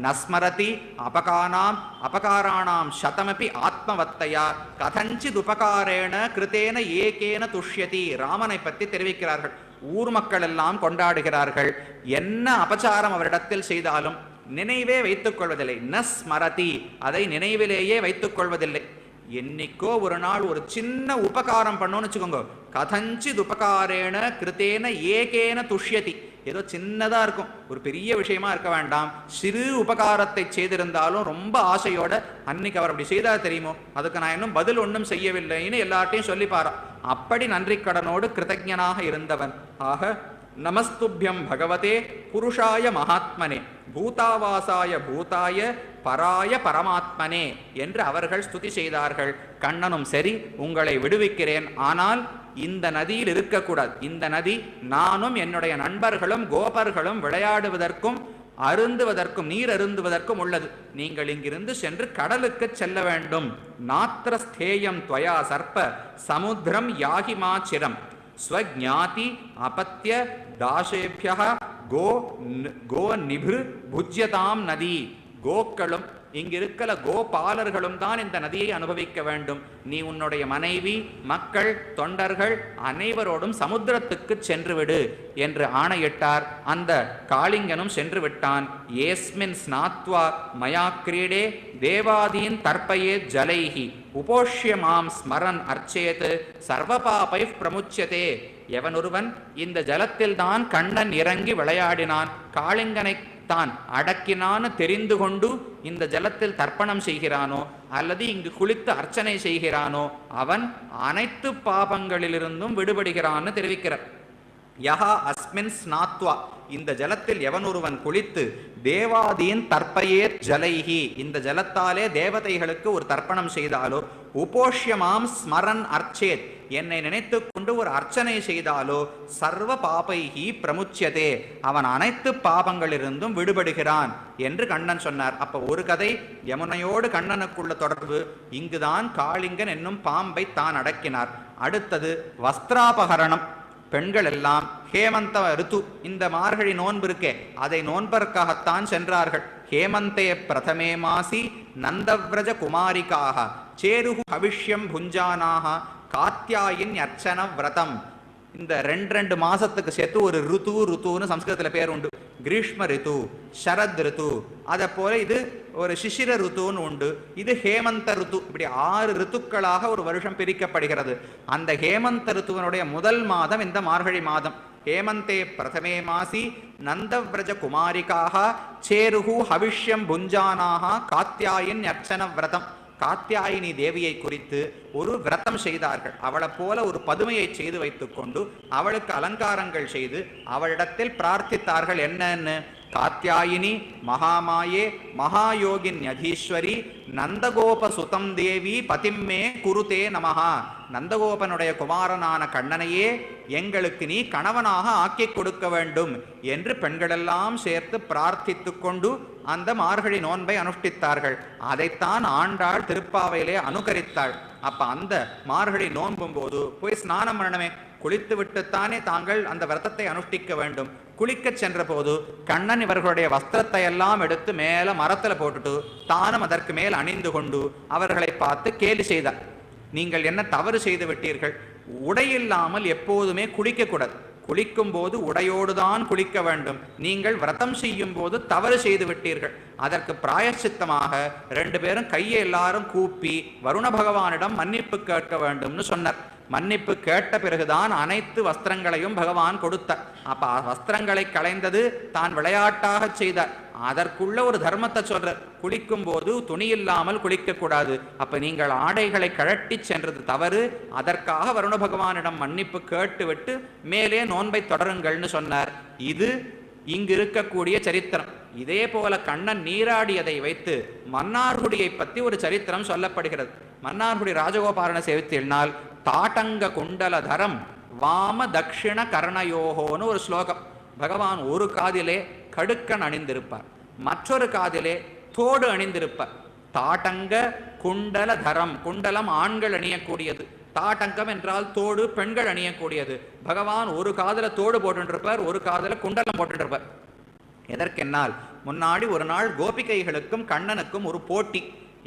நஸ்மரதி அபகாராணாம் சதமபி ஆத்மவத்தையா கதஞ்சித் உபகாரேன கிருத்தேன ஏகேன துஷ்யதி. ராமனை பற்றி தெரிவிக்கிறார்கள். ஊர் மக்கள் எல்லாம் கொண்டாடுகிறார்கள். என்ன அபச்சாரம் அவரிடத்தில் செய்தாலும் நினைவே வைத்துக் கொள்வதில்லை. நஸ்மரதி, அதை நினைவிலேயே வைத்துக் கொள்வதில்லை. என்னைக்கோ ஒரு நாள் ஒரு சின்ன உபகாரம் பண்ணோன்னு வச்சுக்கோங்க, கதஞ்சித் உபகாரேன கிருத்தேன ஏகேன துஷ்யதி. ஏதோ சின்னதா இருக்கும், ஒரு பெரிய விஷயமா இருக்க வேண்டாம், சிறு உபகாரத்தை செய்திருந்தாலும் ரொம்ப ஆசையோட அன்னைக்கு அவர் அப்படி செய்தா தெரியுமோ, அதுக்கு நான் இன்னும் பதில் ஒன்றும் செய்யவில்லைன்னு எல்லார்ட்டையும் சொல்லிப்பாரா. அப்படி நன்றி கடனோடு கிருதஜனாக இருந்தவன். ஆக நமஸ்துபியம் பகவதே புருஷாய மகாத்மனே பூதாவாசாய பூதாய பராய பரமாத்மனே என்று அவர்கள் ஸ்துதி செய்தார்கள். கண்ணனும் சரி, உங்களை விடுவிக்கிறேன், ஆனால் இந்த நதியில் இருக்கக்கூடாது. இந்த நதி நானும் என்னுடைய நண்பர்களும் கோபர்களும் விளையாடுவதற்கும் அருந்துவதற்கும் நீர் அருந்துவதற்கும் உள்ளது. நீங்கள் இங்கிருந்து சென்று கடலுக்கு செல்ல வேண்டும். நாத்திரஸ்தேயம் துவயா சர்ப்ப சமுத்திரம் யாகிமாச்சிரம் ஸ்வஜாதி அபத்ய தாசேபியः கோ நிபிர் புஜ்யதாம் நதி. கோக்களும் இங்கிருக்கிற கோபாலர்களும் தான் இந்த நதியை அனுபவிக்க வேண்டும். நீ உன்னுடைய மனைவி, மக்கள், தொண்டர்கள் அனைவரோடும் சமுத்திரத்துக்கு சென்று விடு என்று ஆணையிட்டார். அந்த காளிங்கனும் சென்று விட்டான். ஏஸ்மின் ஸ்நாத்வா மயா கிரீடே தேவாதீன் தர்ப்பயே ஜலைஹி உபோஷ்ய மாம் ஸ்மரன் அர்ச்சேத் சர்வபாபை பிரமுச்சியதே. எவனொருவன் இந்த ஜலத்தில் தான் கண்ணன் இறங்கி விளையாடினான், காளிங்கனை தான் அடக்கினான்னு தெரிந்து கொண்டு இந்த ஜலத்தில் தர்ப்பணம் செய்கிறானோ அல்லது இங்கு குளித்து அர்ச்சனை செய்கிறானோ அவன் அனைத்து பாபங்களிலிருந்தும் விடுபடுகிறான்னு தெரிவிக்கிறார். யஹா அஸ்மின் ஸ்நாத்வா, இந்த ஜலத்தில் எவன் ஒருவன் குளித்து தேவாதீன் தர்ப்பயே ஜலைஹி, இந்த ஜலத்தாலே தேவதைகளுக்கு ஒரு தர்ப்பணம் செய்தாலோ, உபோஷ்யமாம் ஸ்மரன் அர்ச்சேத், என்னை நினைத்து கொண்டு ஒரு அர்ச்சனை செய்தாலோ, சர்வ பாபைஹி பிரமுச்சியதே, அவன் அனைத்து பாபங்களிலிருந்தும் விடுபடுகிறான் என்று கண்ணன் சொன்னார். அப்ப ஒரு கதை யமுனையோடு கண்ணனுக்குள்ள தொடர்பு. இங்குதான் காளிங்கன் என்னும் பாம்பை தான் அடக்கினார். அடுத்தது வஸ்திராபகரணம். பெண்கள் எல்லாம் ஹேமந்த ரித்து, இந்த மார்கழி நோன்பு இருக்கே அதை நோன்பதற்காகத்தான் சென்றார்கள். ஹேமந்தே பிரதமே மாசி நந்தவ்ரஜ குமாரிக்காக சேருகு பவிஷ்யம் புஞ்சானாக காத்யாயின் அர்ச்சன விரதம். இந்த ரெண்டு மாசத்துக்கு சேர்த்து ஒரு ருத்துன்னு சம்ஸ்கிருதத்தில் பேர் உண்டு. கிரீஷ்ம ரித்து, சரத் ரித்து, அதை போல இது ஒரு சிசிர ருத்துன்னு உண்டு, இது ஹேமந்த ருத்து. இப்படி 6 ரித்துக்களாக ஒரு வருஷம் பிரிக்கப்படுகிறது. அந்த ஹேமந்த ருத்துவனுடைய முதல் மாதம் இந்த மார்கழி மாதம். ஹேமந்தே பிரதமே மாசி நந்தவ்ரஜ குமாரிக்காக சேருகு ஹவிஷ்யம் புஞ்சானாக காத்யாயின் அர்ச்சன விரதம். காத்யாயினி தேவியை குறித்து ஒரு விரதம் செய்தார்கள். அவளை போல ஒரு பதுமையை செய்து வைத்துக்கொண்டு அவளுக்கு அலங்காரங்கள் செய்து அவளிடத்தில் பிரார்த்தித்தார்கள். என்னன்னு? காத்யாயினி மகாமாயே மகாயோகின் யதீஸ்வரி நந்தகோப சுதம் தேவி பதிம்மே குருதே நமஹா. நந்தகோபனுடைய குமாரனான கண்ணனையே எங்களுக்கு நீ கணவனாக ஆக்கி கொடுக்க வேண்டும் என்று பெண்களெல்லாம் சேர்த்து பிரார்த்தித்து கொண்டு அந்த மார்கழி நோன்பை அனுஷ்டித்தார்கள். அதைத்தான் ஆண்டாள் திருப்பாவையிலே அனுகரித்தாள். அப்ப அந்த மார்கழி நோன்பும் போது போய் ஸ்நானம் பண்ணணுமே, குளித்து விட்டுத்தானே தாங்கள் அந்த விரதத்தை அனுஷ்டிக்க வேண்டும். குளிக்க சென்ற போது கண்ணன் இவர்களுடைய வஸ்திரத்தை எல்லாம் எடுத்து மேல மரத்துல போட்டுட்டு தானும் அதற்கு மேல் அணிந்து கொண்டு அவர்களை பார்த்து கேலி செய்தார். நீங்கள் என்ன தவறு செய்து விட்டீர்கள்? உடையில்லாமல் எப்போதுமே குளிக்க கூடாது. குளிக்கும் போது உடையோடுதான் குளிக்க வேண்டும். நீங்கள் விரதம் செய்யும் போது தவறு செய்து விட்டீர்கள். அதற்கு பிராயச்சித்தமாக 2 பேரும் கையை எல்லாரும் கூப்பி வருண பகவானிடம் மன்னிப்பு கேட்க வேண்டும்னு சொன்னார். மன்னிப்பு கேட்ட பிறகுதான் அனைத்து வஸ்திரங்களையும் பகவான் கொடுத்தார். அப்ப வஸ்திரங்களை களைந்தது தான் விளையாட்டாக செய்தார். அதற்குள்ள ஒரு தர்மத்தை சொல்ற, குளிக்கும் போது துணி இல்லாமல் குளிக்க கூடாது. அப்ப நீங்கள் ஆடைகளை கழட்டி சென்றது தவறு. அதற்காக வருண பகவானிடம் மன்னிப்பு கேட்டுவிட்டு மேலே நோன்பை தொடருங்கள்னு சொன்னார். இது இங்கு இருக்கக்கூடிய சரித்திரம். இதே போல கண்ணன் நீராடியதை வைத்து மன்னார்குடியை பற்றி ஒரு சரித்திரம் சொல்லப்படுகிறது. மன்னார்குடி ராஜகோபாலன சேவித்தினால் தாட்டங்க குண்டலதரம் வாம தக்ஷிண கர்ணயோகோன்னு ஒரு ஸ்லோகம். பகவான் ஒரு காதிலே கடுக்கன் அணிந்திருப்பார், மற்றொரு காதிலே தோடு அணிந்திருப்பார். தாட்டங்க குண்டலதரம், குண்டலம் ஆண்கள் அணியக்கூடியது, தாட்டங்கம் என்றால் தோடு பெண்கள் அணியக்கூடியது. பகவான் ஒரு காதல தோடு போட்டுருப்பார், ஒரு காதல குண்டலம் போட்டுருப்பார். எதற்கென்னால் முன்னாடி ஒரு நாள் கோபிகைகளுக்கும் கண்ணனுக்கும் ஒரு போட்டி.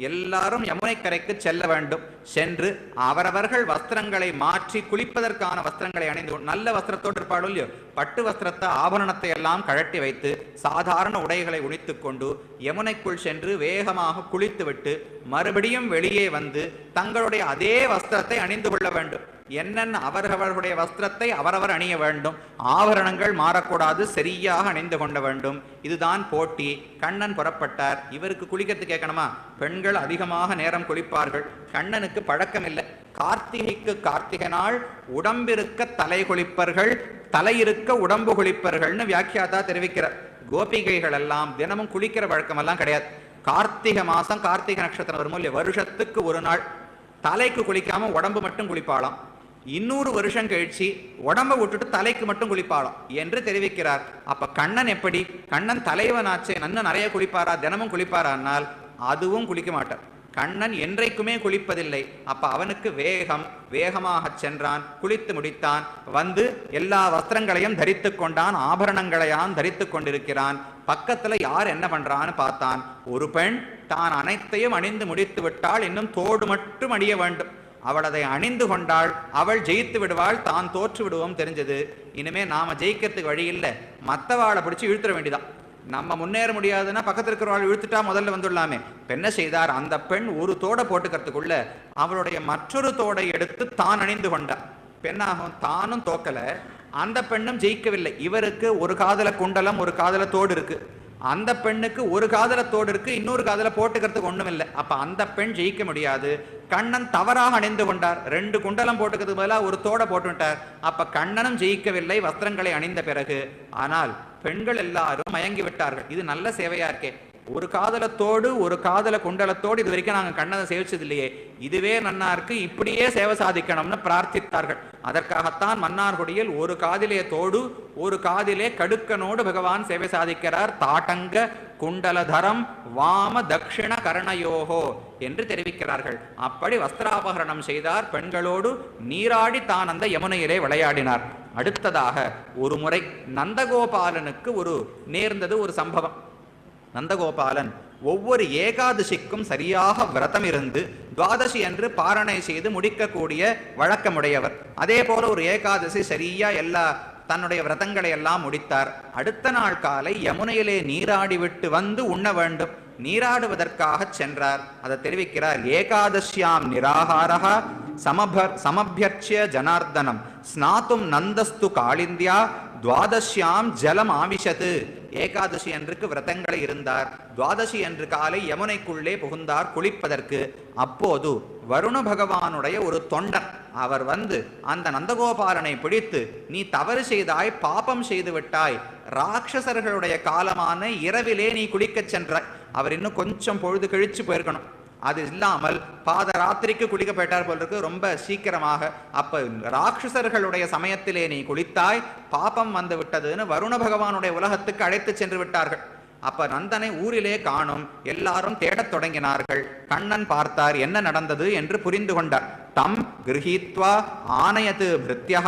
எல்லாரும் யமுனை கரைக்கு செல்ல வேண்டும். சென்று அவரவர்கள் வஸ்திரங்களை மாற்றி குளிப்பதற்கான வஸ்திரங்களை அணிந்து நல்ல வஸ்திரத்தோடு இருப்பாளோ இல்லையோ பட்டு வஸ்திரத்தை ஆபரணத்தை எல்லாம் கழட்டி வைத்து சாதாரண உடைகளை உணித்துக் கொண்டு யமுனைக்குள் சென்று வேகமாக குளித்துவிட்டு மறுபடியும் வெளியே வந்து தங்களுடைய அதே வஸ்திரத்தை அணிந்து கொள்ள வேண்டும். என்னென்ன அவரவர்களுடைய வஸ்திரத்தை அவரவர் அணிய வேண்டும். ஆபரணங்கள் மாறக்கூடாது, சரியாக அணிந்து கொள்ள வேண்டும். இதுதான் போட்டி. கண்ணன் புறப்பட்டார். இவருக்கு குளிக்கிறது கேட்கணுமா? பெண்கள் அதிகமாக நேரம் குளிப்பார்கள். கண்ணனுக்கு பழக்கம் இல்லை. கார்த்திகைக்கு கார்த்திகை நாள் உடம்பிருக்க தலை குளிப்பர்கள், தலையிருக்க உடம்பு குளிப்பர்கள்னு வியாக்கியாதா தெரிவிக்கிறார். கோபிகைகள் எல்லாம் தினமும் குளிக்கிற வழக்கம் எல்லாம் கிடையாது. கார்த்திகை மாசம் கார்த்திகை நட்சத்திரம் வரும் இல்லையா, வருஷத்துக்கு ஒரு நாள் தலைக்கு குளிக்காம உடம்பு மட்டும் குளிப்பாளாம். இன்னொரு வருஷம் கழிச்சு உடம்பை விட்டுட்டு தலைக்கு மட்டும் குளிப்பாளாம் என்று தெரிவிக்கிறார். அப்ப கண்ணன் எப்படி? கண்ணன் தலைவனாச்சே, நன்ன நிறைய குளிப்பாரா, தினமும் குளிப்பாரானால் அதுவும் குளிக்க மாட்டார். கண்ணன் என்றைக்குமே குளிப்பதில்லை. அப்ப அவனுக்கு வேகமாக சென்றான், குளித்து முடித்தான், வந்து எல்லா வஸ்திரங்களையும் தரித்து கொண்டான், ஆபரணங்களையான் தரித்து கொண்டிருக்கிறான். பக்கத்துல யார் என்ன பண்றான்னு பார்த்தான். ஒரு பெண் தான் அனைத்தையும் அணிந்து முடித்து விட்டாள், இன்னும் தோடு மட்டும் அணிய வேண்டும். அவள் அதை அணிந்து கொண்டாள். அவள் ஜெயித்து விடுவாள், தான் தோற்று விடுவோம் தெரிஞ்சது. இனிமே நாம ஜெயிக்கிறதுக்கு வழி இல்லை, மற்றவாளை பிடிச்சி இழுத்துட வேண்டிதான். நம்ம முன்னேற முடியாதுன்னா பக்கத்தில் இருக்கிறவாள் இழுத்துட்டா முதல்ல வந்துடலாமே. என்ன செய்தார்? அந்த பெண் ஒரு தோடை போட்டுக்கிறதுக்குள்ள அவளுடைய மற்றொரு தோடை எடுத்து தான் அணிந்து கொண்டார். பெண்ணாகும் தானும் தோக்கல, அந்த பெண்ணும் ஜெயிக்கவில்லை. இவருக்கு ஒரு காதல குண்டலம், ஒரு காதல தோடு இருக்கு. அந்த பெண்ணுக்கு ஒரு காதல தோடு இருக்கு, இன்னொரு காதல போட்டுக்கிறதுக்கு ஒண்ணும் இல்லை. அப்ப அந்த பெண் ஜெயிக்க முடியாது. கண்ணன் தவறாக அணிந்து கொண்டார். 2 குண்டலம் போட்டுக்கிறதுக்கு பதிலாக ஒரு தோடை போட்டுவிட்டார். அப்ப கண்ணனும் ஜெயிக்கவில்லை வஸ்திரங்களை அணிந்த பிறகு. ஆனால் பெண்கள் எல்லாரும் மயங்கி விட்டார்கள். இது நல்ல சேவையா இருக்கே. ஒரு காதலத்தோடு ஒரு காதல குண்டலத்தோடு இது வரைக்கும் நாங்கள் கண்ணனை சேவிச்சது இல்லையே, இதுவே நன்னா இருக்கு, இப்படியே சேவை சாதிக்கணும்னு பிரார்த்தித்தார்கள். அதற்காகத்தான் மன்னார்குடியில் ஒரு காதிலே தோடு ஒரு காதிலே கடுக்கனோடு பகவான் சேவை சாதிக்கிறார். தாட்டங்க குண்டலதரம் வாம தக்ஷிண கர்ணயோகோ என்று தெரிவிக்கிறார்கள். அப்படி வஸ்திராபகரணம் செய்தார். பெண்களோடு நீராடி தான் அந்த யமுனையிலே விளையாடினார். அடுத்ததாக ஒரு முறை நந்தகோபாலனுக்கு நேர்ந்தது ஒரு சம்பவம். நந்தகோபாலன் ஒவ்வொரு ஏகாதசிக்கும் சரியாக விரதம் இருந்து துவாதசி என்று பாரணை செய்து முடிக்கக்கூடிய வழக்கமுடையவர். அதே போல ஒரு ஏகாதசி சரியா எல்லா தன்னுடைய விரதங்களை எல்லாம் முடித்தார். அடுத்த நாள் காலை யமுனையிலே நீராடி விட்டு வந்து உண்ண வேண்டும். நீராடுவதற்காக சென்றார். அதை தெரிவிக்கிறார். ஏகாதசியாம் நிராகாரா சமபியர்ச்சிய ஜனார்தனம் ஸ்நாத்தும் நந்தஸ்து காளிந்தியா துவாதசியாம் ஜலம் ஆவிஷத்து. ஏகாதசி அன்றுக்கு விரதங்களை இருந்தார். துவாதசி அன்று காலை யமுனைக்குள்ளே புகுந்தார் குளிப்பதற்கு. அப்போது வருண பகவானுடைய ஒரு தொண்டன் அவர் வந்து அந்த நந்தகோபாலனை பிடித்து, நீ தவறு செய்தாய், பாபம் செய்து விட்டாய், ராட்சசர்களுடைய காலமான இரவிலே நீ குளிக்கச் சென்றாய். அவர் இன்னும் கொஞ்சம் பொழுது கழிச்சு போயிருக்கணும். அது இல்லாமல் பாதராத்திரிக்கு குளிக்க போயிட்டார் போல் இருக்கு, ரொம்ப சீக்கிரமாக. அப்ப ராட்சசர்களுடைய சமயத்திலே நீ குளித்தாய், பாபம் வந்து விட்டதுன்னு வருண பகவானுடைய உலகத்துக்கு அழைத்து சென்று விட்டார்கள். அப்ப நந்தனை ஊரிலே காணும். எல்லாரும் தேடத் தொடங்கினார்கள். கண்ணன் பார்த்தார், என்ன நடந்தது என்று புரிந்து கொண்டார். தம் கிரஹீத்வா ஆனயது பிருத்யஹ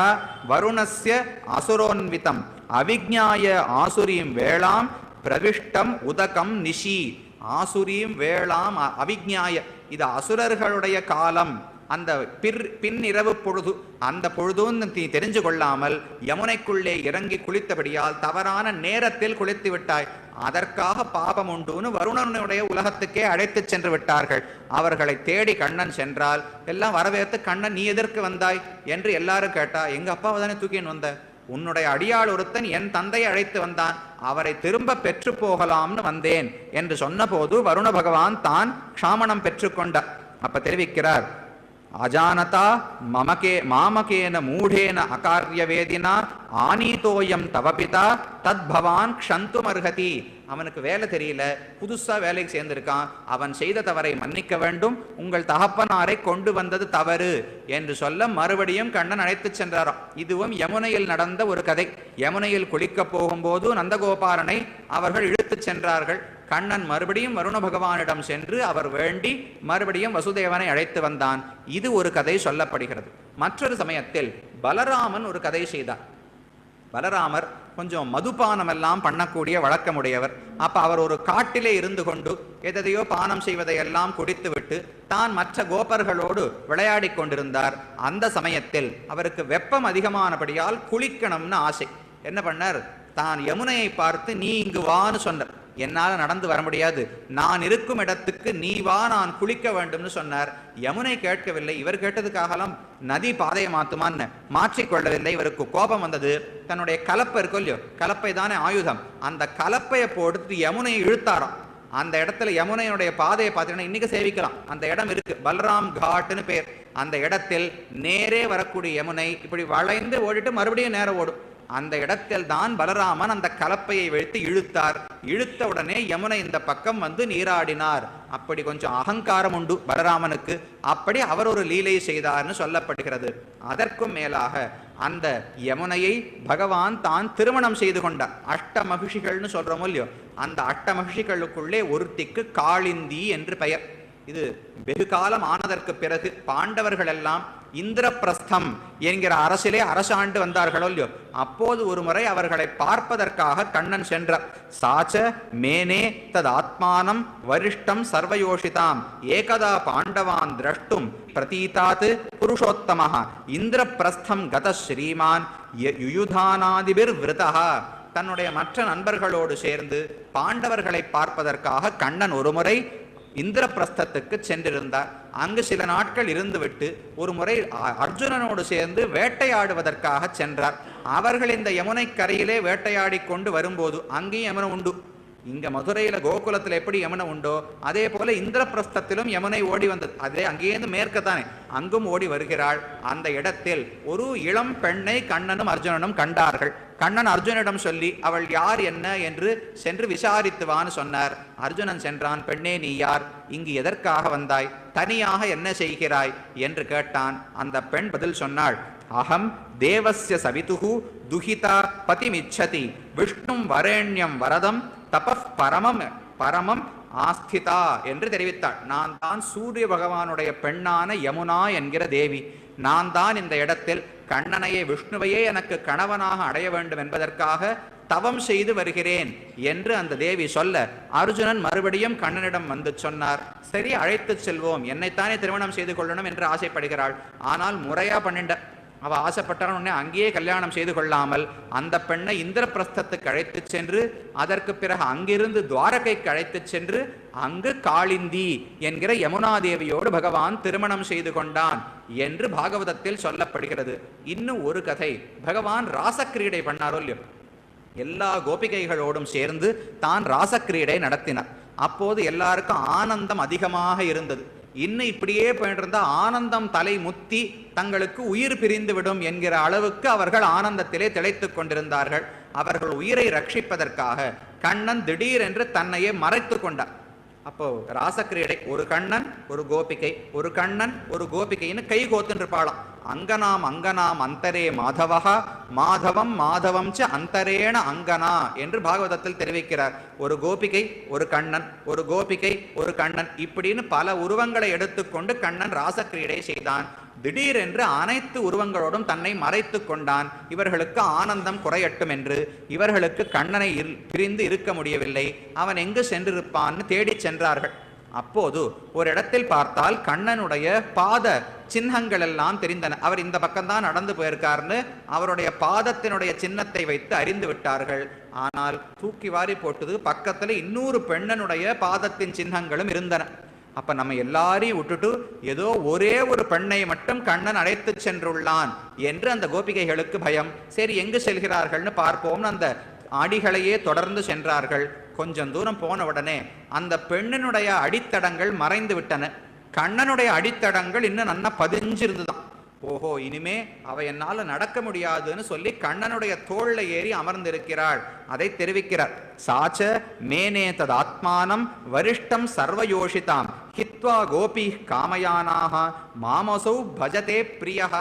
வருணஸ்ய அசுரோன்விதம் அவிஜ்ஞாய ஆசுரீம் வேளாம் பிரவிஷ்டம் உதகம் நிஷி. ஆசுரீம் வேளாம் அவிஜ்ஞாய, இது அசுரர்களுடைய காலம், அந்த பின்னிரவு பொழுது. அந்த பொழுதுன்னு நீ தெரிஞ்சு கொள்ளாமல் யமுனைக்குள்ளே இறங்கி குளித்தபடியால் தவறான நேரத்தில் குளித்து விட்டாய், அதற்காக பாபம் உண்டுன்னு வருணனுடைய உலகத்துக்கே அழைத்து சென்று விட்டார்கள். அவர்களை தேடி கண்ணன் சென்றால் எல்லாம் வரவேற்று, கண்ணன் நீ எதற்கு வந்தாய் என்று எல்லாரும் கேட்டா, எங்க அப்பாவை தானே தூக்கின்னு வந்த, உன்னுடைய அடியாள் ஒருத்தன் என் தந்தையை அழைத்து வந்தான், அவரை திரும்ப பெற்று போகலாம்னு வந்தேன் என்று சொன்ன போது வருண பகவான் தான் க்ஷாமணம் பெற்றுக்கொண்டார். அப்ப தெரிவிக்கிறார், அஜானதா மாமகேன மூடேன அகாரிய வேதினா ஆனீதோயம் தவபிதா தத் பவான் க்ஷந்துமர்ஹதி. அவனுக்கு வேலை தெரியல, புதுசா வேலைக்கு சேர்ந்திருக்கான், அவன் செய்த தவறை மன்னிக்க வேண்டும், உங்கள் தகப்பனாரை கொண்டு வந்தது தவறு என்று சொல்ல மறுபடியும் கண்ணன் அழைத்து சென்றாராம். இதுவும் யமுனையில் நடந்த ஒரு கதை. யமுனையில் குளிக்க போகும்போது நந்தகோபாலனை அவர்கள் இழுத்து சென்றார்கள். கண்ணன் மறுபடியும் வருண பகவானிடம் சென்று அவர் வேண்டி மறுபடியும் வசுதேவனை அழைத்து வந்தான். இது ஒரு கதை சொல்லப்படுகிறது. மற்றொரு சமயத்தில் பலராமன் ஒரு கதை செய்தார். பலராமர் கொஞ்சம் மதுபானம் எல்லாம் பண்ணக்கூடிய வழக்கமுடையவர். அப்ப அவர் ஒரு காட்டிலே இருந்து கொண்டு எதையோ பானம் செய்வதையெல்லாம் குடித்துவிட்டு தான் மற்ற கோபர்களோடு விளையாடி கொண்டிருந்தார். அந்த சமயத்தில் அவருக்கு வெப்பம் அதிகமானபடியால் குளிக்கணும்னு ஆசை. என்ன பண்ணார், தான் யமுனையை பார்த்து நீ இங்கு வான்னு சொன்னார். என்னால் நடந்து வர முடியாது, நான் இருக்கும் இடத்துக்கு நீ வா, நான் குளிக்க வேண்டும்னு சொன்னார். யமுனை கேட்கவில்லை. இவர் கேட்டதுக்காகலாம் நதி பாதையை மாற்றுமான்னு மாற்றிக்கொள்ளவில்லை. இவருக்கு கோபம் வந்தது. தன்னுடைய கலப்பை இருக்கோ இல்லையோ, கலப்பை தானே ஆயுதம், அந்த கலப்பையை போட்டு யமுனையை இழுத்தாராம். அந்த இடத்துல யமுனையுடைய பாதையை பார்த்தீங்கன்னா இன்னைக்கு சேவிக்கலாம். அந்த இடம் இருக்கு, பல்ராம் காட்னு பேர். அந்த இடத்தில் நேரே வரக்கூடிய யமுனை இப்படி வளைந்து ஓடிட்டு மறுபடியும் நேரம் ஓடும். அந்த இடத்தில் தான் பலராமன் அந்த கலப்பையை வைத்து இழுத்தார். இழுத்த உடனே யமுனை இந்த பக்கம் வந்து நீராடினார். அப்படி கொஞ்சம் அகங்காரம் உண்டு பலராமனுக்கு. அப்படி அவர் ஒரு லீலை செய்தார்னு சொல்லப்படுகிறது. அதற்கும் மேலாக அந்த யமுனையை பகவான் தான் திருமணம் செய்து கொண்டார். அஷ்ட மகிஷிகள்னு சொல்றோமோ இல்லையோ, அந்த அஷ்ட மகிஷிகளுக்குள்ளே ஒருத்திக்கு காளிந்தி என்று பெயர். இது வெகு காலம் ஆனதற்கு பிறகு பாண்டவர்கள் எல்லாம் இந்திரபிரஸ்தம் என்கிற அரசிலே அரசாண்டு வந்தார்களோ இல்லையோ, அப்போது ஒரு முறை அவர்களை பார்ப்பதற்காக கண்ணன் சென்றார். சாச்ச மேனே தத் ஆத்மானம் வரிஷ்டம் சர்வயோஷிதாம் ஏகதா பாண்டவான் திரஷ்டும் பிரதீதாத் புருஷோத்தமஹ இந்திரபிரஸ்தம் கத ஸ்ரீமான் யுயுதானாதிபிர் விருதஹ. தன்னுடைய மற்ற நண்பர்களோடு சேர்ந்து பாண்டவர்களை பார்ப்பதற்காக கண்ணன் ஒருமுறை இந்திரபிரஸ்தத்துக்கு சென்றிருந்தார். அங்கு சில நாட்கள் இருந்துவிட்டு ஒரு முறை அர்ஜுனனோடு சேர்ந்து வேட்டையாடுவதற்காக சென்றார். அவர்கள் இந்த யமுனை கரையிலே வேட்டையாடி கொண்டு வரும்போது அங்கேயும் யமுனை உண்டு. இங்க மதுரையில கோகுலத்துல எப்படி யமுனை உண்டோ அதே போல இந்திரபிரஸ்தத்திலும் யமுனை ஓடி வந்தது. அதே அங்கேயிருந்து மேற்கத்தானே அங்கும் ஓடி வருகிறாள். அந்த இடத்தில் ஒரு இளம் பெண்ணை கண்ணனும் அர்ஜுனனும் கண்டார்கள். கண்ணன் அர்ஜுனிடம் சொல்லி அவள் யார் என்ன என்று சென்று விசாரித்துவான்னு சொன்னார். அர்ஜுனன் சென்றான். பெண்ணே நீ யார், இங்கு எதற்காக வந்தாய், தனியாக என்ன செய்கிறாய் என்று கேட்டான். அந்த பெண் பதில் சொன்னாள், அகம் தேவஸ்ய சவிதுஹு துஹிதா பதிமிச்சதி விஷ்ணும் வரேண்யம் வரதம் தபப் பரமம் ஆஸ்திதா என்று தெரிவித்தாள். நான் தான் சூரிய பகவானுடைய பெண்ணான யமுனா என்கிற தேவி. நான் தான் இந்த இடத்தில் கண்ணனையே விஷ்ணுவையே எனக்கு கணவனாக அடைய வேண்டும் என்பதற்காக தவம் செய்து வருகிறேன் என்று அந்த தேவி சொல்ல அர்ஜுனன் மறுபடியும் கண்ணனிடம் வந்து சொன்னார். சரி, அழைத்து செல்வோம், என்னைத்தானே திருமணம் செய்து கொள்ளணும் என்று ஆசைப்படுகிறாள். ஆனால் முறையா பண்ணிண்ட அவ ஆசைப்பட்டான உடனே அங்கேயே கல்யாணம் செய்து கொள்ளாமல் அந்த பெண்ணை இந்திரபிரஸ்தத்துக்கு அழைத்து சென்று அதற்கு பிறகு அங்கிருந்து துவாரகைக்கு அழைத்து சென்று அங்கு காளிந்தி என்கிற யமுனாதேவியோடு பகவான் திருமணம் செய்து கொண்டான் என்று பாகவதத்தில் சொல்லப்படுகிறது. இன்னும் ஒரு கதை, பகவான் ராசக்கிரீடை பண்ணாரோ இல்லையோ, எல்லா கோபிகைகளோடும் சேர்ந்து தான் ராசக்கிரீடை நடத்தினார். அப்போது எல்லாருக்கும் ஆனந்தம் அதிகமாக இருந்தது. இன்னும் இப்படியே போயிட்டு இருந்தா ஆனந்தம் தலை முத்தி தங்களுக்கு உயிர் பிரிந்து விடும் என்கிற அளவுக்கு அவர்கள் ஆனந்தத்திலே திளைத்துக் கொண்டிருந்தார்கள். அவர்கள் உயிரை ரட்சிப்பதற்காக கண்ணன் திடீரென்று தன்னையே மறைத்து கொண்டார். அப்போ ராசக்கிரீடை, ஒரு கண்ணன் ஒரு கோபிகை, ஒரு கண்ணன் ஒரு கோபிகைன்னு கை கோத்துருப்பாளாம். அங்கனாம் அங்கனாம் அந்தரே மாதவஹா மாதவம் மாதவம் ச அந்தரேண அங்கனா என்று பாகவதத்தில் தெரிவிக்கிறார். ஒரு கோபிகை ஒரு கண்ணன், ஒரு கோபிகை ஒரு கண்ணன், இப்படின்னு பல உருவங்களை எடுத்துக்கொண்டு கண்ணன் ராசக்கிரீடை செய்தான். திடீரென்று அனைத்து உருவங்களோடும் தன்னை மறைத்து கொண்டான். இவர்களுக்கு ஆனந்தம் குறையட்டும் என்று. இவர்களுக்கு கண்ணனை பிரிந்து இருக்க முடியவில்லை. அவன் எங்கு சென்றிருப்பான்னு தேடி சென்றார்கள். அப்போது ஒரு இடத்தில் பார்த்தால் கண்ணனுடைய பாத சின்னங்கள் எல்லாம் தெரிந்தன. அவர் இந்த பக்கம்தான் நடந்து போயிருக்காருன்னு அவருடைய பாதத்தினுடைய சின்னத்தை வைத்து அறிந்து விட்டார்கள். ஆனால் தூக்கி வாரி போட்டது பக்கத்துல இன்னொரு பெண்ணனுடைய பாதத்தின் சின்னங்களும் இருந்தன. அப்ப நம்ம எல்லாரையும் விட்டுட்டு ஏதோ ஒரே ஒரு பெண்ணை மட்டும் கண்ணன் அழைத்து சென்றுள்ளான் என்று அந்த கோபிகைகளுக்கு பயம். சரி, எங்கு செல்கிறார்கள்னு பார்ப்போம்னு அந்த அடிகளையே தொடர்ந்து சென்றார்கள். கொஞ்சம் தூரம் போன உடனே அந்த பெண்ணினுடைய அடித்தடங்கள் மறைந்து விட்டன. கண்ணனுடைய அடித்தடங்கள் இன்னும் நன்னா பதிஞ்சிருந்துதான். ஓஹோ, இனிமே அவ என்னால நடக்க முடியாதுன்னு சொல்லி கண்ணனுடைய தோள்ல ஏறி அமர்ந்திருக்கிறாள். அதை தெரிவிக்கிறார். சாச்ச மேனே தத் ஆத்மானம் வரிஷ்டம் சர்வயோஷிதாம் ஹித்வா கோபி காமயானாக மாமசௌ பஜதே பிரியஹ.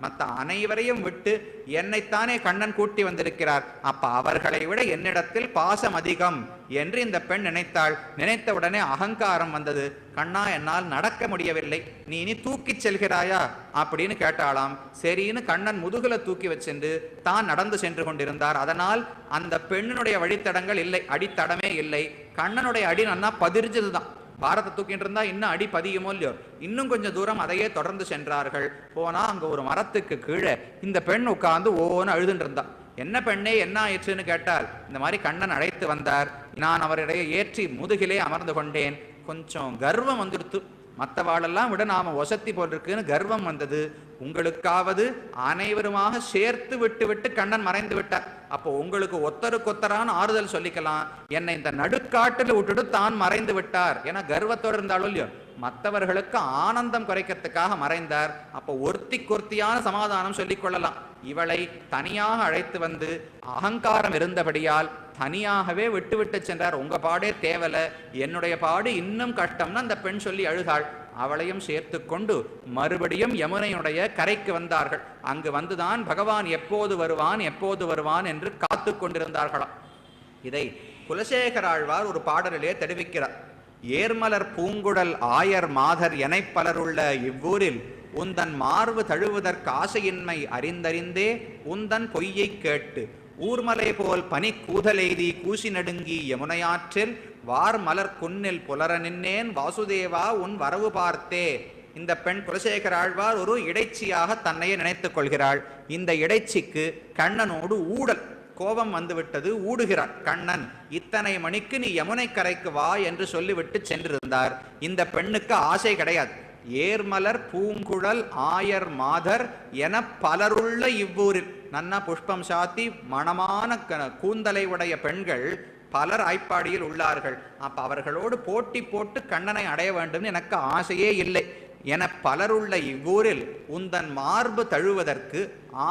மற்ற அனைவரையும் விட்டு என்னைத்தானே கண்ணன் கூட்டி வந்திருக்கிறார், அப்ப அவர்களை விட என்னிடத்தில் பாசம் அதிகம் என்று இந்த பெண் நினைத்தாள். நினைத்தவுடனே அகங்காரம் வந்தது. கண்ணா, என்னால் நடக்க முடியவில்லை, நீ இனி தூக்கி செல்கிறாயா அப்படின்னு கேட்டாளாம். சரின்னு கண்ணன் முதுகுல தூக்கி வச்சென்று தான் நடந்து சென்று கொண்டிருந்தார். அதனால் அந்த பெண்ணினுடைய வழித்தடங்கள் இல்லை, அடித்தடமே இல்லை. கண்ணனுடைய அடி நன்னா பதிர்ஜதுதான். பாரத்தை தூக்கிட்டு இருந்தா இன்னும் அடி பதியுமோ இல்லையோ. இன்னும் கொஞ்சம் தூரம் அதையே தொடர்ந்து சென்றார்கள். போனா அங்க ஒரு மரத்துக்கு கீழே இந்த பெண் உட்கார்ந்து ஓன்னு அழுதுன்னு இருந்தா. என்ன பெண்ணே, என்ன ஆயிடுச்சுன்னு கேட்டால், இந்த மாதிரி கண்ணன் அழைத்து வந்தார், நான் அவரிடையே ஏற்றி முதுகிலே அமர்ந்து கொண்டேன், கொஞ்சம் கர்வம் வந்துடுத்து, மற்றவாளெல்லாம் விட நாம வசத்தி போட்டிருக்குன்னு கர்வம் வந்தது. உங்களுக்காவது அனைவருமாக சேர்த்து விட்டு விட்டு கண்ணன் மறைந்து விட்டார். அப்போ உங்களுக்கு ஒத்தருக்கொத்தரான ஆறுதல் சொல்லிக்கலாம். என்னை இந்த நடுக்காட்டில் விட்டுட்டு தான் மறைந்து விட்டார் என கர்வத்தோடு இருந்தாலும் இல்லையோ, மற்றவர்களுக்கு ஆனந்தம் குறைக்கிறதுக்காக மறைந்தார். அப்போ ஒருத்திக்கொருத்தியான சமாதானம் சொல்லிக் கொள்ளலாம். இவளை தனியாக அழைத்து வந்து அகங்காரம் இருந்தபடியால் தனியாகவே விட்டு விட்டு சென்றார். உங்க பாடே தேவல, என்னுடைய பாடு இன்னும் கஷ்டம்னு அந்த பெண் சொல்லி அழுதாள். அவளையும் சேர்த்து கொண்டு மறுபடியும் யமுனையுடைய கரைக்கு வந்தார்கள். அங்கு வந்துதான் பகவான் எப்போது வருவான் எப்போது வருவான் என்று காத்து கொண்டிருந்தார்களாம். இதை குலசேகராழ்வார் ஒரு பாடலிலே தெரிவிக்கிறார். ஏர்மலர் பூங்குடல் ஆயர் மாதர் என பலருள்ள இவ்வூரில் உந்தன் மார்பு தழுவதற்கு ஆசையின்மை அறிந்தறிந்தே உந்தன் பொய்யை கேட்டு ஊர்மலை போல் பனி கூதலெய்தி கூசி நடுங்கி யமுனையாற்றில் வார் மலர் குன்னில் புலர நின்னேன் வாசுதேவா உன் வரவு பார்த்தே. இந்த பெண் குலசேகர ஆழ்வார் ஒரு இடைச்சியாக தன்னையே நினைத்துக் கொள்கிறாள். இந்த இடைச்சிக்கு கண்ணனோடு ஊடல் கோபம் வந்துவிட்டது. ஊடுகிறார். கண்ணன் இத்தனை மணிக்கு நீ யமுனை கரைக்கு வா என்று சொல்லிவிட்டு சென்றிருந்தார். இந்த பெண்ணுக்கு ஆசை கிடையாது. ஏர்மலர் பூங்குழல் ஆயர் மாதர் என பலருள்ள இவ்வூரில், நன்னா புஷ்பம் சாத்தி மணமான கூந்தலை உடைய பெண்கள் பலர் ஆய்ப்பாடியில் உள்ளார்கள். அப்ப அவர்களோடு போட்டி போட்டு கண்ணனை அடைய வேண்டும் எனக்கு ஆசையே இல்லை என பலருள்ள இவ்வூரில் உந்தன் மார்பு தழுவதற்கு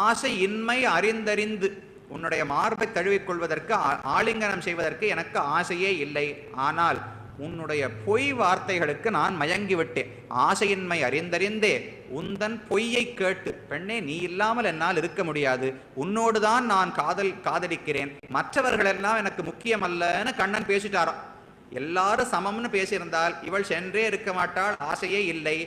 ஆசை இன்மை அறிந்தறிந்து, உன்னுடைய மார்பை தழுவிக்கொள்வதற்கு ஆலிங்கனம் செய்வதற்கு எனக்கு ஆசையே இல்லை. ஆனால் உன்னுடைய பொய் வார்த்தைகளுக்கு நான் மயங்கிவிட்டேன். ஆசையின்மை அறிந்தறிந்தே உந்தன் பொய்யை கேட்டு, பெண்ணே நீ இல்லாமல் என்னால் இருக்க முடியாது, உன்னோடுதான் நான் காதலிக்கிறேன், மற்றவர்களெல்லாம் எனக்கு முக்கியமல்லன்னு கண்ணன் பேசிட்டாராம். எல்லாரும் சமம்னு பேசியிருந்தால் இவள் சென்றே இருக்க மாட்டாள், ஆசையே இல்லை.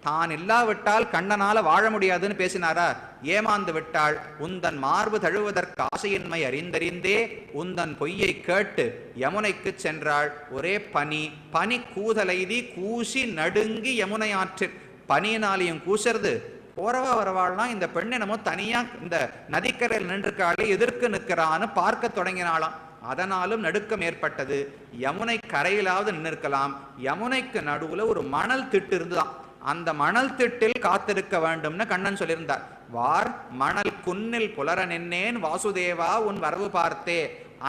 தான் இல்லாவிட்டால் கண்ணனால வாழ முடியாதுன்னு பேசினாரா? ஏமாந்து விட்டாள். உந்தன் மார்பு தழுவதற்கு ஆசையின்மை அறிந்தறிந்தே உந்தன் பொய்யை கேட்டு யமுனைக்கு சென்றாள். ஒரே பனி, பனி கூதலைதி கூசி நடுங்கி யமுனை ஆற்றில். பனியினாலையும் கூசறது. போறவா வரவாள்னா இந்த பெண்ணை நம்ம தனியா இந்த நதிக்கரையில் நின்றுக்காளே எதிர்க்கு நிற்கிறான்னு பார்க்க தொடங்கினாளாம். அதனாலும் நடுக்கம் ஏற்பட்டது. யமுனை கரையிலாவது நின்றுக்கலாம். யமுனைக்கு நடுவுல ஒரு மணல் திட்டு இருந்துதான். அந்த மணல் திட்டில் காத்திருக்க வேண்டும்னு கண்ணன் சொல்லியிருந்தார். வார் மணல் குன்னில் புலர நின்னேன் வாசுதேவா உன் வரவு பார்த்தே.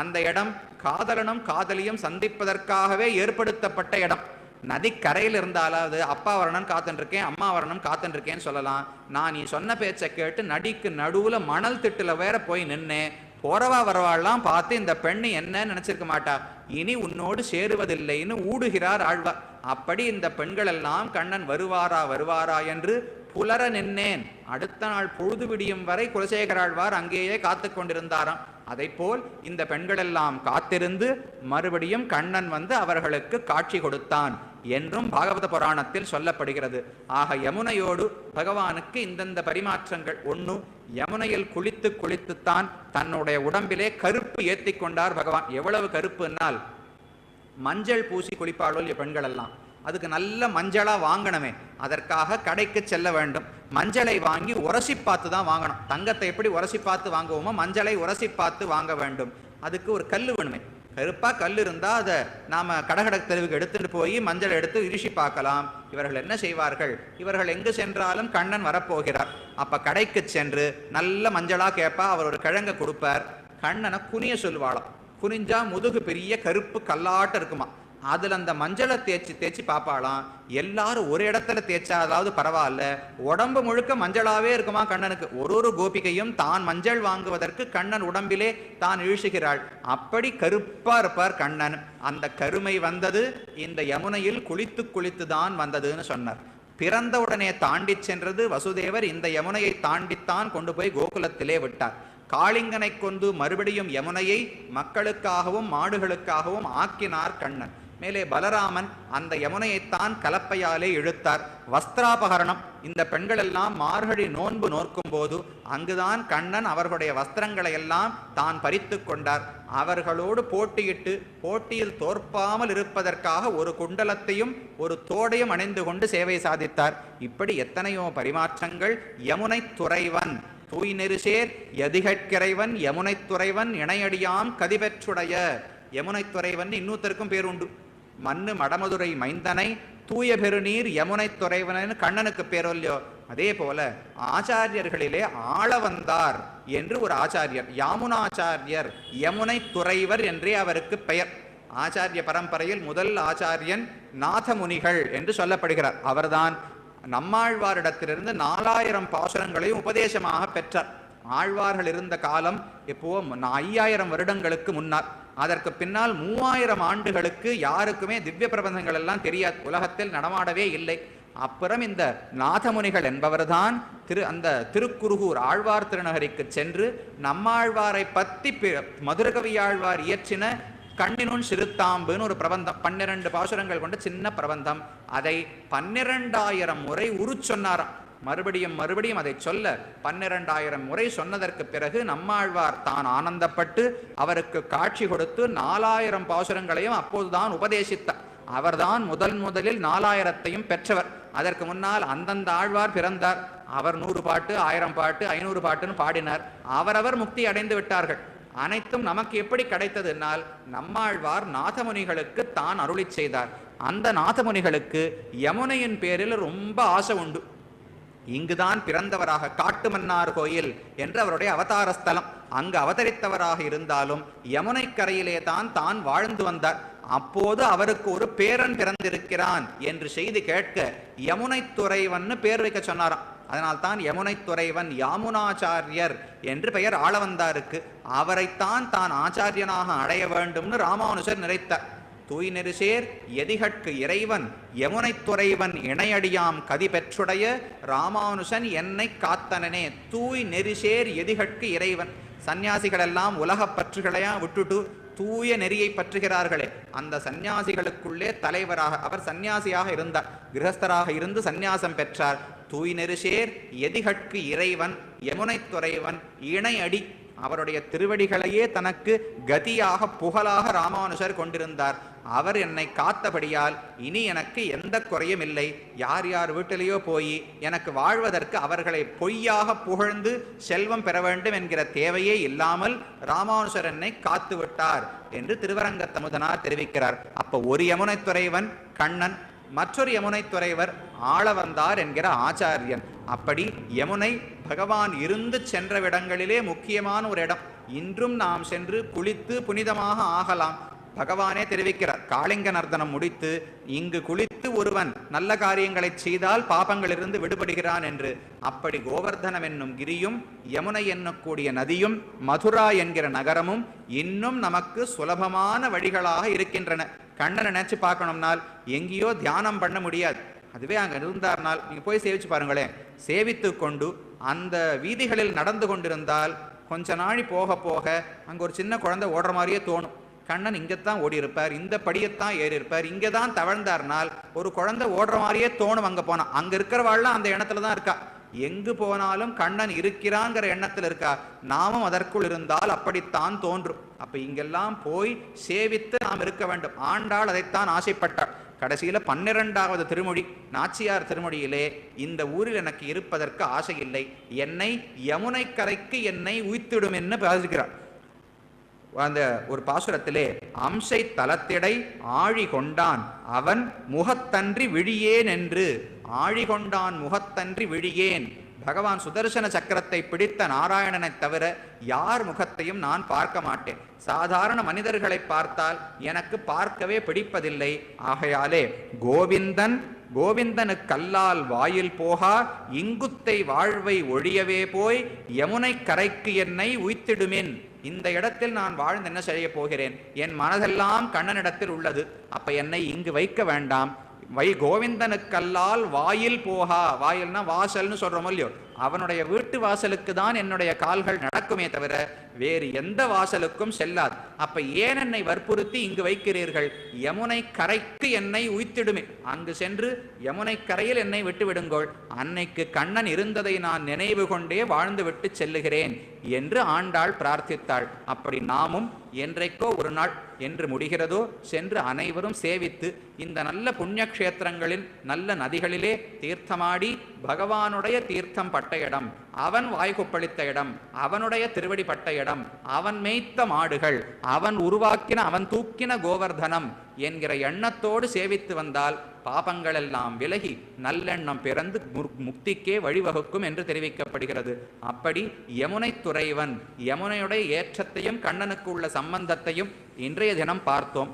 அந்த இடம் காதலனும் காதலியும் சந்திப்பதற்காகவே ஏற்படுத்தப்பட்ட இடம். நதிக்கரையில் இருந்தாலாவது அப்பா வரணும் காத்துருக்கேன், அம்மா வரணும் காத்துருக்கேன்னு சொல்லலாம். நான் நீ சொன்ன பேச்சை கேட்டு நதிக்கு நடுவுல மணல் திட்டுல வேற போய் நின்னேன். போறவா வரவாள்லாம் பார்த்து இந்த பெண்ணு என்ன நினைச்சிருக்க மாட்டா, இனி உன்னோடு சேருவதில்லைன்னு ஊடுகிறார் ஆழ்வார். அப்படி இந்த பெண்கள் எல்லாம் கண்ணன் வருவாரா வருவாரா என்று புலர நின்னேன். அடுத்த நாள் பொழுது விடியும் வரை குலசேகராழ்வார் அங்கேயே காத்து கொண்டிருந்தாராம். அதை போல் இந்த பெண்களெல்லாம் காத்திருந்து மறுபடியும் கண்ணன் வந்து அவர்களுக்கு காட்சி கொடுத்தான் என்றும் பாகவத புராணத்தில் சொல்லப்படுகிறது. ஆக யமுனையோடு பகவானுக்கு இந்தந்த பரிமாற்றங்கள். ஒன்று, யமுனையில் குளித்து குளித்துத்தான் தன்னுடைய உடம்பிலே கருப்பு ஏற்றி கொண்டார் பகவான். எவ்வளவு கருப்புனால், மஞ்சள் பூசி குளிப்பாளோ பெண்கள் எல்லாம், அதுக்கு நல்ல மஞ்சளா வாங்கணுமே, அதற்காக கடைக்கு செல்ல வேண்டும். மஞ்சளை வாங்கி உரசி பார்த்து தான் வாங்கணும். தங்கத்தை எப்படி உரசி பார்த்து வாங்குவோமோ மஞ்சளை உரசி பார்த்து வாங்க வேண்டும். அதுக்கு ஒரு கல் வேணுமே. கருப்பா கல் இருந்தா அதை நாம கடகட தெருவுக்கு எடுத்துட்டு போய் மஞ்சள் எடுத்து இரிசி பார்க்கலாம். இவர்கள் என்ன செய்வார்கள்? இவர்கள் எங்கு சென்றாலும் கண்ணன் வரப்போகிறார். அப்ப கடைக்கு சென்று நல்ல மஞ்சளா கேட்பா. அவர் ஒரு கிழங்க கொடுப்பார். கண்ணனை குனிய சொல்வாளாம். குனிஞ்சா முதுகு பெரிய கருப்பு கல்லாட்ட இருக்குமா. அதுல அந்த மஞ்சளை தேய்ச்சி பார்ப்பாளாம். எல்லாரும் ஒரு இடத்துல தேய்ச்சாதாவது பரவாயில்ல, உடம்பு முழுக்க மஞ்சளாவே இருக்குமா கண்ணனுக்கு. ஒரு கோபிகையும் தான் மஞ்சள் வாங்குவதற்கு கண்ணன் உடம்பிலே தான் இழுசுகிறாள். அப்படி கருப்பா இருப்பார் கண்ணன். அந்த கருமை வந்தது இந்த யமுனையில் குளித்து குளித்து தான் வந்ததுன்னு சொன்னார். பிறந்தவுடனே தாண்டி சென்றது வசுதேவர். இந்த யமுனையை தாண்டித்தான் கொண்டு போய் கோகுலத்திலே விட்டார். காளிங்கனை கொண்டு மறுபடியும் யமுனையை மக்களுக்காகவும் மாடுகளுக்காகவும் ஆக்கினார் கண்ணன். மேலே பலராமன் அந்த யமுனையைத்தான் கலப்பையாலே இழுத்தார். வஸ்திராபகரணம், இந்த பெண்கள் எல்லாம் மார்கழி நோன்பு நோக்கும் போது அங்குதான் கண்ணன் அவர்களுடைய வஸ்திரங்களை எல்லாம் தான் பறித்து கொண்டார். அவர்களோடு போட்டியிட்டு போட்டியில் தோற்பாமல் இருப்பதற்காக ஒரு குண்டலத்தையும் ஒரு தோடையும் அணிந்து கொண்டு சேவை சாதித்தார். இப்படி எத்தனையோ பரிமாற்றங்கள். யமுனை துறைவன் தூய் நெருசேர் யதிகட்கிறைவன் யமுனை துறைவன் இணையடியாம் கதிபெற்றுடைய. யமுனை துறைவன் இன்னொருத்தருக்கும் பேர் உண்டு. மண்ணு மடமதுரை மைந்தனை தூய பெருநீர் யமுனை துறைவன் கண்ணனுக்கு பேரோ இல்லையோ, அதே போல ஆச்சாரியர்களிலே ஆளவந்தார் என்று ஒரு ஆச்சாரியர், யாமுனாச்சாரியர், யமுனை துறைவர் என்றே அவருக்கு பெயர். ஆச்சாரிய பரம்பரையில் முதல் ஆச்சாரியன் நாதமுனிகள் என்று சொல்லப்படுகிறார். அவர்தான் நம்மாழ்வாரிடத்திலிருந்து 4000 பாசுரங்களையும் உபதேசமாக பெற்றார். ஆழ்வார்கள் இருந்த காலம் இப்போ 5000 வருடங்களுக்கு முன்னால். அதற்கு பின்னால் 3000 ஆண்டுகளுக்கு யாருக்குமே திவ்ய பிரபந்தங்கள் எல்லாம் தெரியாது, உலகத்தில் நடமாடவே இல்லை. அப்புறம் இந்த நாதமுனிகள் என்பவர்தான் அந்த திருக்குருகூர் ஆழ்வார் திருநகரிக்கு சென்று நம்மாழ்வாரை பற்றி மதுரகவியாழ்வார் இயற்றின கண்ணினுன் சிறுத்தாம்புன்னு ஒரு பிரபந்தம், 12 பாசுரங்கள் கொண்ட சின்ன பிரபந்தம். அதை 12000 முறை சொன்னாராம். மறுபடியும் மறுபடியும் அதை சொல்ல 12000 முறை சொன்னதற்கு பிறகு நம்மாழ்வார் தான் ஆனந்தப்பட்டு அவருக்கு காட்சி கொடுத்து 4000 பாசுரங்களையும் அப்போதுதான் உபதேசித்தார். அவர்தான் முதலில் 4000ஐயும் பெற்றவர். அதற்கு முன்னால் அந்தந்த ஆழ்வார் பிறந்தார். அவர் 100 பாட்டு 1000 பாட்டு 500 பாட்டுன்னு பாடினார். அவரவர் முக்தி அடைந்து விட்டார்கள். அனைத்தும் நமக்கு எப்படி கிடைத்ததுனால் நம்மாழ்வார் நாதமுனிகளுக்கு தான் அருளி செய்தார். அந்த நாதமுனிகளுக்கு யமுனையின் பேரில் ரொம்ப ஆசை உண்டு. இங்குதான் பிறந்தவராக, காட்டுமன்னார் கோயில் என்று அவருடைய அவதார ஸ்தலம், அங்கு அவதரித்தவராக இருந்தாலும் யமுனை கரையிலே தான் வாழ்ந்து வந்தார். அப்போது அவருக்கு ஒரு பேரன் பிறந்திருக்கிறான் என்று செய்தி கேட்க யமுனை துறைவன் பேர் வைக்க சொன்னாராம். அதனால்தான் யமுனை துறைவன் யாமுனாச்சாரியர் என்று பெயர் ஆளவந்தாருக்கு. அவரைத்தான் தான் ஆச்சாரியனாக அடைய வேண்டும்னு ராமானுஜர் நினைத்தார். தூய் நெருசேர் எதிகட்கு இறைவன் யமுனை துறைவன் இணையடியாம் கதி பெற்றுடைய ராமானுஜன் என்னை காத்தனனே. தூய் நெருசேர் எதிகட்கு இறைவன். சந்நியாசிகள் எல்லாம் உலகப் பற்றுகளையா விட்டுட்டு தூய நெறியை பற்றுகிறார்களே, அந்த சந்நியாசிகளுக்குள்ளே தலைவராக அவர் சந்நியாசியாக இருந்தார். கிரகஸ்தராக இருந்து சந்நியாசம் பெற்றார். தூய் நெருசேர் எதிகட்கு இறைவன் யமுனை துறைவன் இணையடி. அவருடைய திருவடிகளையே தனக்கு கதியாக புகழாக ராமானுஜர் கொண்டிருந்தார். அவர் என்னை காத்தபடியால் இனி எனக்கு எந்த குறையும் இல்லை. யார் யார் வீட்டிலேயோ போய் எனக்கு வாழ்வதற்கு அவர்களை பொய்யாக புகழ்ந்து செல்வம் பெற வேண்டும் என்கிற தேவையே இல்லாமல் ராமானுஜர் என்னை காத்து விட்டார் என்று திருவரங்கத்தமுதனார் தெரிவிக்கிறார். அப்போ ஒரு யமுனை துறைவன் கண்ணன், மற்றொரு யமுனை துறைவர் ஆளவந்தார் என்கிற ஆச்சாரியன். அப்படி யமுனை பகவான் இருந்து சென்ற இடங்களிலே முக்கியமான ஒரு இடம். இன்றும் நாம் சென்று குளித்து புனிதமாக ஆகலாம். பகவானே தெரிவிக்கிறார், காளிங்க நர்த்தனம் முடித்து இங்கு குளித்து ஒருவன் நல்ல காரியங்களை செய்தால் பாபங்களிலிருந்து விடுபடுகிறான் என்று. அப்படி கோவர்தனம் என்னும் கிரியும் யமுனை என்னக்கூடிய நதியும் மதுரா என்கிற நகரமும் இன்னும் நமக்கு சுலபமான வழிகளாக இருக்கின்றன. கண்ணனை நினைச்சு பார்க்கணும்னால் எங்கேயோ தியானம் பண்ண முடியாது. அதுவே அங்கே இருந்தார்னால் நீங்கள் போய் சேவிச்சு பாருங்களேன். சேவித்து கொண்டு அந்த வீதிகளில் நடந்து கொண்டிருந்தால் கொஞ்ச நாளி போக போக அங்கே ஒரு சின்ன குழந்தை ஓடுற மாதிரியே தோணும். கண்ணன் இங்கத்தான் ஓடி இருப்பார், இந்த படியத்தான் ஏறி இருப்பார், இங்கே தான் தவழ்ந்தார்னால் ஒரு குழந்தை ஓடுற மாதிரியே தோணும். அங்கே போனால் அங்கே இருக்கிறவாள்லாம் அந்த எண்ணத்துல தான் இருக்கா. எங்கு போனாலும் கண்ணன் இருக்கிறாங்கிற எண்ணத்தில் இருக்கா. நாமும் அதற்குள் இருந்தால் அப்படித்தான் தோன்றும். அப்ப இங்கெல்லாம் போய் சேவித்து நாம் இருக்க வேண்டும். ஆண்டாள் அதைத்தான் ஆசைப்பட்டாள். கடைசியில 12வது திருமொழி நாச்சியார் திருமொழியிலே இந்த ஊரில் எனக்கு இருப்பதற்கு ஆசை இல்லை, என்னை யமுனை கரைக்கு என்னை உய்த்திடும் என்று பேசுகிறார். அந்த ஒரு பாசுரத்திலே அம்சை தலத்திடை ஆழி கொண்டான் அவன் முகத்தன்றி விழியேன் என்று. ஆழி கொண்டான் முகத்தன்றி விழியேன். பகவான் சுதர்சன சக்கரத்தை பிடித்த நாராயணனை தவிர யார் முகத்தையும் நான் பார்க்க மாட்டேன். சாதாரண மனிதர்களை பார்த்தால் எனக்கு பார்க்கவே பிடிப்பதில்லை. ஆகையாலே கோவிந்தனுக்கல்லால் வாயில் போகா இங்குத்தை வாழ்வை ஒழியவே போய் யமுனை கரைக்கு என்னை உய்த்திடுமின். இந்த இடத்தில் நான் வாழ்ந்து என்ன செய்ய போகிறேன்? என் மனதெல்லாம் கண்ணனிடத்தில் உள்ளது. அப்ப என்னை இங்கு வைக்க வேண்டாம், கோவிந்தனுக்கல்லால் வாயில் போகா, வாயில்னா வாசல்னு சொல்றோம் இல்லையோ, அவனுடைய வீட்டு வாசலுக்கு தான் என்னுடைய கால்கள் நடக்குமே தவிர வேறு எந்த வாசலுக்கும் செல்லாது. அப்ப ஏன் என்னை வற்புறுத்தி இங்கு வைக்கிறீர்கள்? யமுனை கரைக்கு என்னை உய்த்திடுமே, அங்கு சென்று யமுனை கரையில் என்னை விட்டு விடுங்கோள், அன்னைக்கு கண்ணன் இருந்ததை நான் நினைவு கொண்டே வாழ்ந்து விட்டு செல்லுகிறேன் என்று ஆண்டாள் பிரார்த்தித்தாள். அப்படி நாமும் என்றைக்கோ ஒரு நாள் என்று முடிகிறதோ சென்று அனைவரும் சேவித்து இந்த நல்ல புண்ணிய கஷேத்திரங்களில் நல்ல நதிகளிலே தீர்த்தமாடி பகவானுடைய தீர்த்தம் பட்ட இடம், அவன் வாய்கொப்பளித்த இடம், அவனுடைய திருவடி பட்ட இடம், அவன் மேய்த்த மாடுகள், அவன் உருவாக்கின அவன் தூக்கின கோவர்தனம் என்கிற எண்ணத்தோடு சேவித்து வந்தால் பாபங்கள் எல்லாம் விலகி நல்லெண்ணம் பிறந்து முக்திக்கே வழிவகுக்கும் என்று தெரிவிக்கப்படுகிறது. அப்படி யமுனை துறைவன், யமுனையுடைய ஏற்றத்தையும் கண்ணனுக்கு உள்ள சம்பந்தத்தையும் இன்றைய தினம் பார்த்தோம்.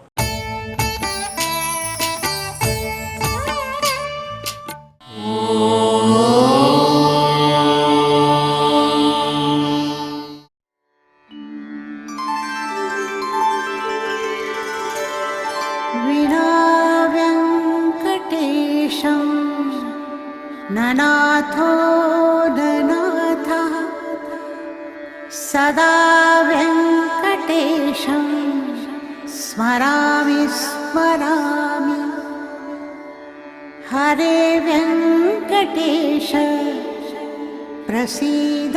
ननाथो ननाथः सदा वेङ्कटेशं स्मरामि स्मरामि। हरे वेङ्कटेश प्रसीद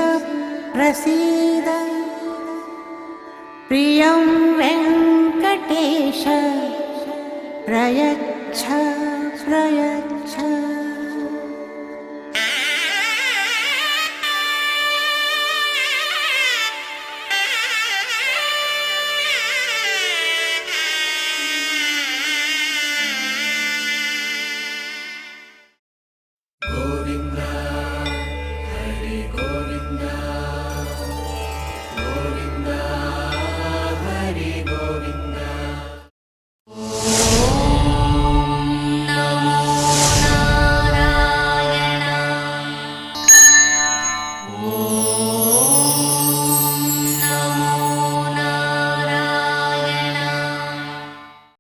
प्रसीद, प्रियं वेङ्कटेश प्रयच्छ प्रयच्छ।